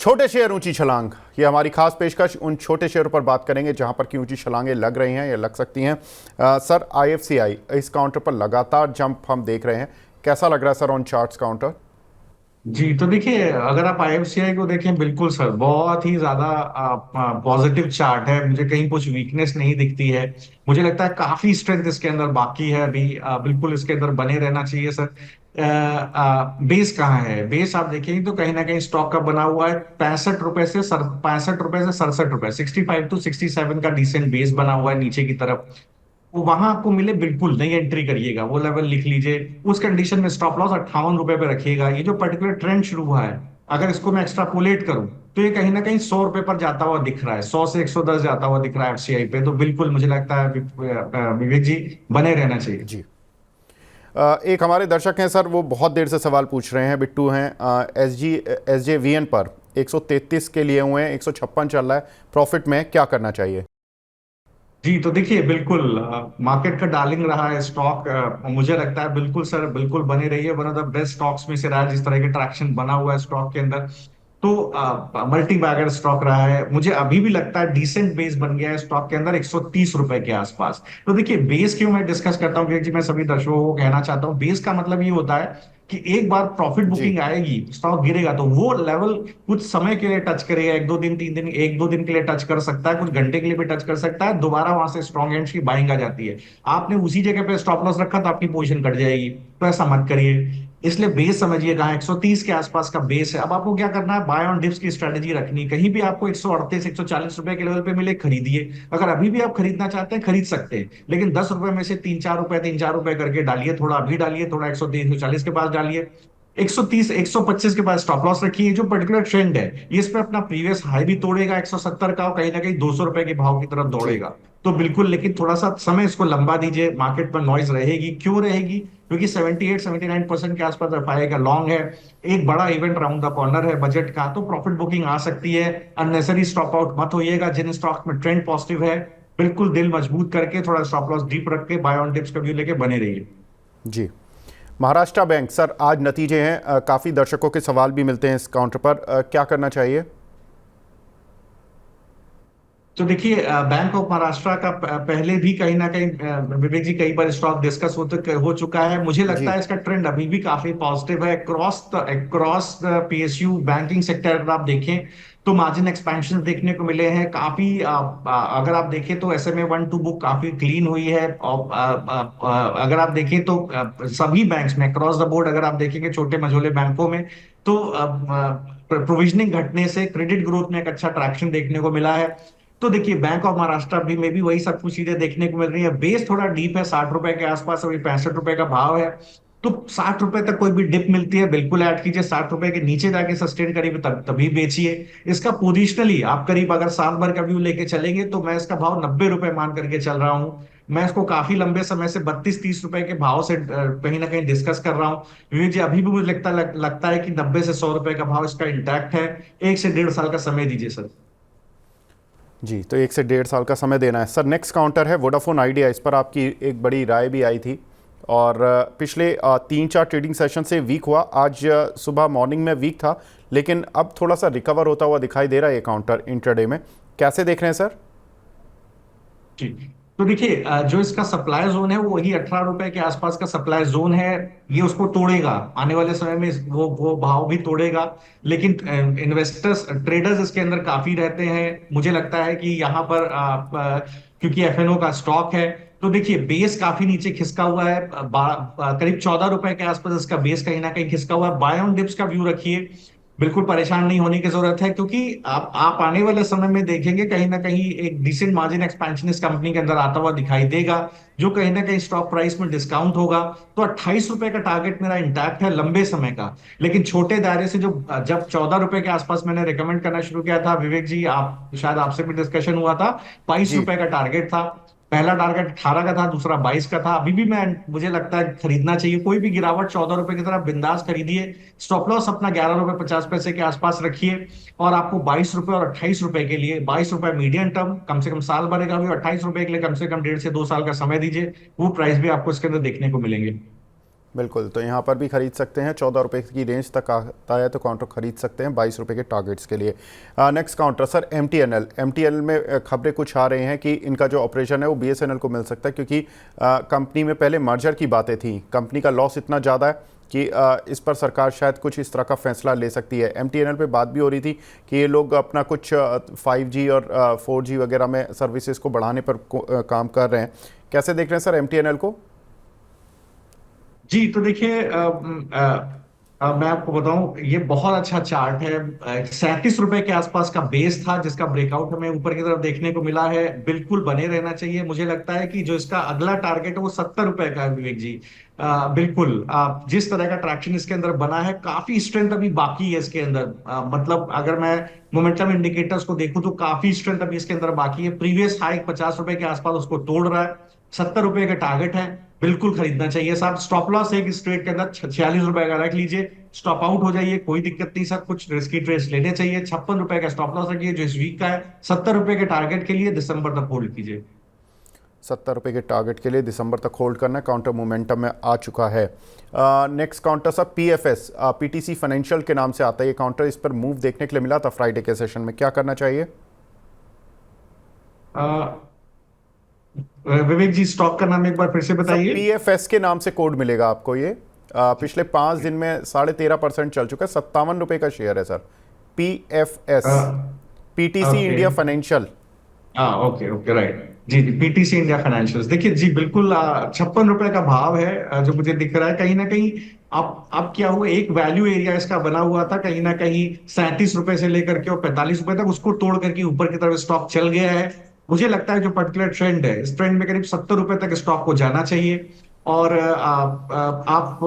छोटे शेयर ऊंची छलांग, ये हमारी खास पेशकश। उन छोटे शेयरों पर बात करेंगे जहां पर की ऊंची छलांगें लग रही हैं या लग सकती हैं। सर, आईएफसीआई इस काउंटर पर लगातार जंप हम देख रहे हैं, कैसा लग रहा है सर ऑन चार्ट्स काउंटर? जी तो देखिए, अगर आप आईएफसीआई को देखें, बिल्कुल सर बहुत ही ज्यादा पॉजिटिव चार्ट है। मुझे कहीं कुछ वीकनेस नहीं दिखती है। मुझे लगता है काफी स्ट्रेंथ इसके अंदर बाकी है अभी। बिल्कुल इसके अंदर बने रहना चाहिए सर। बेस कहाँ है? बेस आप देखेंगे तो कहीं ना कहीं स्टॉक का बना हुआ है 65 रुपए से 65 टू 67 का डिसेंट बेस बना हुआ है नीचे की तरफ। वो वहां आपको मिले, बिल्कुल नहीं एंट्री करिएगा। वो लेवल लिख लीजिए। उस कंडीशन में स्टॉप लॉस 58 रुपए पे रखिएगा। ये जो पर्टिकुलर ट्रेंड शुरू हुआ है, अगर इसको मैं एक्स्ट्रापोलेट करूं तो ये कहीं ना कहीं 100 रुपए पर जाता हुआ दिख रहा है। 100 से 110 जाता हुआ दिख रहा है एफसीआई पे। तो बिल्कुल मुझे लगता है विवेक जी, बने रहना चाहिए। जी। एक हमारे दर्शक हैं सर, वो बहुत देर से सवाल पूछ रहे हैं, बिट्टू हैं। एस जे वी एन पर 133 के लिए हुए हैं, 156 चल रहा है, प्रॉफिट में क्या करना चाहिए? जी तो देखिए, बिल्कुल मार्केट का डार्लिंग रहा है स्टॉक। मुझे लगता है बिल्कुल सर, बिल्कुल बने रहिए। One of the best stocks में से रहा है, जिस तरह के ट्रैक्शन बना हुआ है स्टॉक के अंदर। तो मल्टी बैगर स्टॉक रहा है। मुझे अभी भी लगता है डिसेंट बेस बन गया है स्टॉक के अंदर 130 रुपए के आसपास। तो देखिए, बेस क्यों मैं डिस्कस करता हूँ विवेक जी, मैं सभी दर्शकों को कहना चाहता हूँ, बेस का मतलब ये होता है कि एक बार प्रॉफिट जी। बुकिंग आएगी, स्टॉक गिरेगा तो वो लेवल कुछ समय के लिए टच करेगा। एक दो दिन, 3 दिन, एक दो दिन के लिए टच कर सकता है, कुछ घंटे के लिए भी टच कर सकता है। दोबारा वहां से स्ट्रॉन्ग एंड्स की बाइंग आ जाती है। आपने उसी जगह पे स्टॉप लॉस रखा तो आपकी पोजीशन कट जाएगी। तो ऐसा मत करिए। इसलिए बेस समझिए कहाँ 130 के आसपास का बेस है। अब आपको क्या करना है? बाय ऑन डिप्स की स्ट्रेटेजी रखनी। कहीं भी आपको 138 140 रुपए के लेवल पे मिले, खरीदिए। अगर अभी भी आप खरीदना चाहते हैं, खरीद सकते हैं, लेकिन 10 रुपए में से 3 4 रुपए करके डालिए। थोड़ा अभी डालिए, थोड़ा 130 140 के पास डालिए। 130 125 के बाद स्टॉप लॉस रखिए। जो पर्टिकुलर ट्रेंड है, ये इस पे अपना प्रीवियस हाई भी तोड़ेगा 170 का, और कहीं ना कहीं 200 रुपए के भाव की तरफ जी। दौड़ेगा। तो बिल्कुल, लेकिन थोड़ा सा समय इसको लंबा दीजिए। मार्केट पर नॉइज रहेगी, क्यों रहेगी? क्योंकि 78 79% के आसपास एफआई का लॉन्ग है। एक बड़ा इवेंट राउंड द कॉर्नर है बजट का, तो प्रॉफिट बुकिंग आ सकती है। अननेसरी स्टॉप आउट मत होइएगा। जिन स्टॉक में ट्रेंड पॉजिटिव है, बिल्कुल दिल मजबूत करके थोड़ा स्टॉप लॉस डीप रख के बाय ऑन डिप्स का व्यू लेके बने रहिए। जी। महाराष्ट्र बैंक सर, आज नतीजे हैं, काफ़ी दर्शकों के सवाल भी मिलते हैं इस काउंटर पर, क्या करना चाहिए? तो देखिए, बैंक ऑफ महाराष्ट्र का पहले भी कहीं ना कहीं विवेक जी कई बार स्टॉक डिस्कस हो चुका है। मुझे लगता जी। है इसका ट्रेंड अभी भी काफी पॉजिटिव है। Cross the PSU banking sector अगर आप देखें तो मार्जिन एक्सपेंशन देखने को मिले हैं काफी। अगर आप देखें तो SMA 1 2 बुक काफी क्लीन हुई है। और अगर आप देखें तो सभी बैंक्स में क्रॉस द बोर्ड, अगर आप देखेंगे छोटे मझोले बैंकों में, तो प्रोविजनिंग घटने से क्रेडिट ग्रोथ में एक अच्छा ट्रैक्शन देखने को मिला है। तो देखिए, बैंक ऑफ महाराष्ट्र भी में भी वही सब कुछ चीजें देखने को मिल रही है। बेस थोड़ा डीप है, 60 रुपए के आसपास, अभी 65 रुपए का भाव है। तो 60 रुपए तक कोई भी डिप मिलती है, बिल्कुल ऐड कीजिए। 60 रुपए के नीचे जाके सस्टेन करिए, तब तभी बेचिए। इसका पोजिशनली आप करीब अगर साल भर का व्यू लेके चलेंगे तो मैं इसका भाव 90 रुपए मान करके चल रहा हूँ। मैं इसको काफी लंबे समय से 32 30 रुपए के भाव से कहीं ना कहीं डिस्कस कर रहा हूँ। विवेक जी, अभी भी मुझे लगता है कि 90 से 100 रुपए का भाव इसका इंटैक्ट है। 1 से 1.5 साल का समय दीजिए सर। जी, तो 1 से 1.5 साल का समय देना है सर। नेक्स्ट काउंटर है वोडाफोन आइडिया, इस पर आपकी एक बड़ी राय भी आई थी, और पिछले 3 4 ट्रेडिंग सेशन से वीक हुआ। आज सुबह मॉर्निंग में वीक था, लेकिन अब थोड़ा सा रिकवर होता हुआ दिखाई दे रहा है ये काउंटर इंट्राडे में। कैसे देख रहे हैं सर? जी तो देखिए, जो इसका सप्लाई जोन है वो वही 18 रुपए के आसपास का सप्लाई जोन है। ये उसको तोड़ेगा आने वाले समय में, वो भाव भी तोड़ेगा। लेकिन इन्वेस्टर्स ट्रेडर्स इसके अंदर काफी रहते हैं। मुझे लगता है कि यहाँ पर क्योंकि एफएनओ का स्टॉक है, तो देखिए बेस काफी नीचे खिसका हुआ है। करीब 14 रुपए के आसपास इसका बेस कहीं ना कहीं खिसका हुआ है। बाय ऑन डिप्स का व्यू रखिए। बिल्कुल परेशान नहीं होने की जरूरत है, क्योंकि आप आने वाले समय में देखेंगे कहीं ना कहीं एक डिसेंट मार्जिन एक्सपेंशन इस कंपनी के अंदर आता हुआ दिखाई देगा, जो कहीं ना कहीं स्टॉक प्राइस में डिस्काउंट होगा। तो 28 रुपए का टारगेट मेरा इंटैक्ट है लंबे समय का। लेकिन छोटे दायरे से, जो जब 14 रुपए के आसपास मैंने रिकमेंड करना शुरू किया था विवेक जी, आप शायद आपसे भी डिस्कशन हुआ था, बाईस जी। रुपए का टारगेट था। पहला टारगेट 18 का था, दूसरा 22 का था। अभी भी मैं मुझे लगता है खरीदना चाहिए। कोई भी गिरावट 14 रुपए की तरफ बिंदास खरीदिए। स्टॉप लॉस अपना 11 रुपए 50 पैसे के आसपास रखिए। और आपको 22 रुपए और 28 रुपए के लिए, 22 रुपए मीडियम टर्म, कम से कम साल भरेगा भी, और 28 रुपए के लिए कम से कम 1.5 से 2 साल का समय दीजिए। वो प्राइस भी आपको इसके अंदर देखने को मिलेंगे। बिल्कुल, तो यहाँ पर भी खरीद सकते हैं, 14 रुपये की रेंज तक आता है तो काउंटर खरीद सकते हैं 22 रुपये के टारगेट्स के लिए। नेक्स्ट काउंटर सर एमटीएनएल में खबरें कुछ आ रही हैं कि इनका जो ऑपरेशन है वो बीएसएनएल को मिल सकता है, क्योंकि कंपनी में पहले मर्जर की बातें थी, कंपनी का लॉस इतना ज़्यादा है कि इस पर सरकार शायद कुछ इस तरह का फैसला ले सकती है। एमटीएनएल पे बात भी हो रही थी कि ये लोग अपना कुछ 5G और 4G वगैरह में सर्विसेज को बढ़ाने पर काम कर रहे हैं। कैसे देख रहे हैं सर एमटीएनएल को? जी, तो देखिए मैं आपको बताऊं, ये बहुत अच्छा चार्ट है। 37 रुपए के आसपास का बेस था जिसका ब्रेकआउट हमें ऊपर की तरफ देखने को मिला है। बिल्कुल बने रहना चाहिए। मुझे लगता है कि जो इसका अगला टारगेट है वो 70 रुपए का है विवेक जी। बिल्कुल जिस तरह का ट्रैक्शन इसके अंदर बना है, काफी स्ट्रेंथ अभी बाकी है इसके अंदर। मतलब अगर मैं मोमेंटम इंडिकेटर्स को देखूं तो काफी स्ट्रेंथ अभी इसके अंदर बाकी है। प्रीवियस हाई 50 रुपए के आसपास उसको तोड़ रहा है। 70 रुपए का टारगेट है, बिल्कुल खरीदना चाहिए साहब। स्टॉप लॉस एक स्ट्रेट के अंदर 46 रुपए का रख लीजिए, स्टॉप आउट हो जाइए, कोई दिक्कत नहीं सर। कुछ रिस्की ट्रेड्स लेने चाहिए। 56 रुपए का स्टॉप लॉस रखिए जो इस वीक का है। 70 रुपए के टारगेट के लिए दिसंबर तक होल्ड कीजिए। 70 रुपये के टारगेट के लिए दिसंबर तक होल्ड करना है। काउंटर मोमेंटम में आ चुका है। Next counter sir PFS, PTC financial के नाम से आता है ये काउंटर। इस पर मूव देखने के लिए मिला था फ्राइडे के सेशन में, क्या करना चाहिए? विवेक जी, स्टॉक का नाम एक बार फिर से सर बताइए। पीएफएस के नाम से कोड मिलेगा आपको ये। पिछले 5 दिन में 13.5% चल चुका है। 57 रुपये का शेयर है sir, PFS, PTC okay. India financial. हाँ, ओके ओके, राइट। जी जी, पीटीसी इंडिया फाइनेंशियल्स। देखिए जी, बिल्कुल 56 रुपए का भाव है जो मुझे दिख रहा है। कहीं ना कहीं अब क्या हुआ, एक वैल्यू एरिया इसका बना हुआ था कहीं ना कहीं 37 रुपए से लेकर के और 45 रुपए तक, उसको तोड़ करके ऊपर की तरफ स्टॉक चल गया है। मुझे लगता है जो पर्टिकुलर ट्रेंड है, इस ट्रेंड में करीब 70 रुपए तक स्टॉक को जाना चाहिए। और आप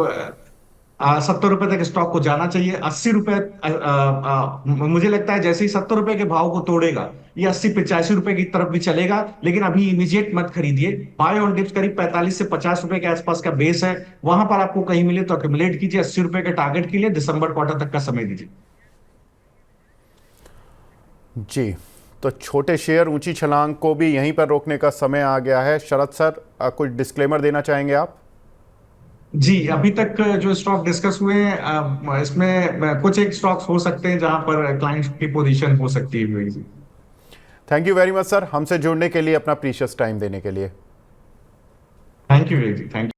70 रुपए तक स्टॉक को जाना चाहिए। 80 रुपए, मुझे लगता है जैसे ही 70 रुपए के भाव को तोड़ेगा, ये 80-85 रुपए की तरफ भी चलेगा। लेकिन अभी इमीडिएट मत खरीदिए। बाय ऑन डिप्स करीब 45 से 50 रुपए के आसपास का बेस है, वहां पर आपको कहीं मिले तो अक्यूमुलेट कीजिए। 80 रुपए के टारगेट के लिए दिसंबर क्वार्टर तक का समय दीजिए। जी, तो छोटे शेयर ऊंची छलांग को भी यहीं पर रोकने का समय आ गया है। शरद सर, कुछ डिस्क्लेमर देना चाहेंगे आप? जी, अभी तक जो स्टॉक डिस्कस हुए हैं, इसमें कुछ एक स्टॉक्स हो सकते हैं जहां पर क्लाइंट की पोजीशन हो सकती है। Thank you very much sir, हमसे जुड़ने के लिए, अपना प्रीशियस टाइम देने के लिए। Thank you, thank you.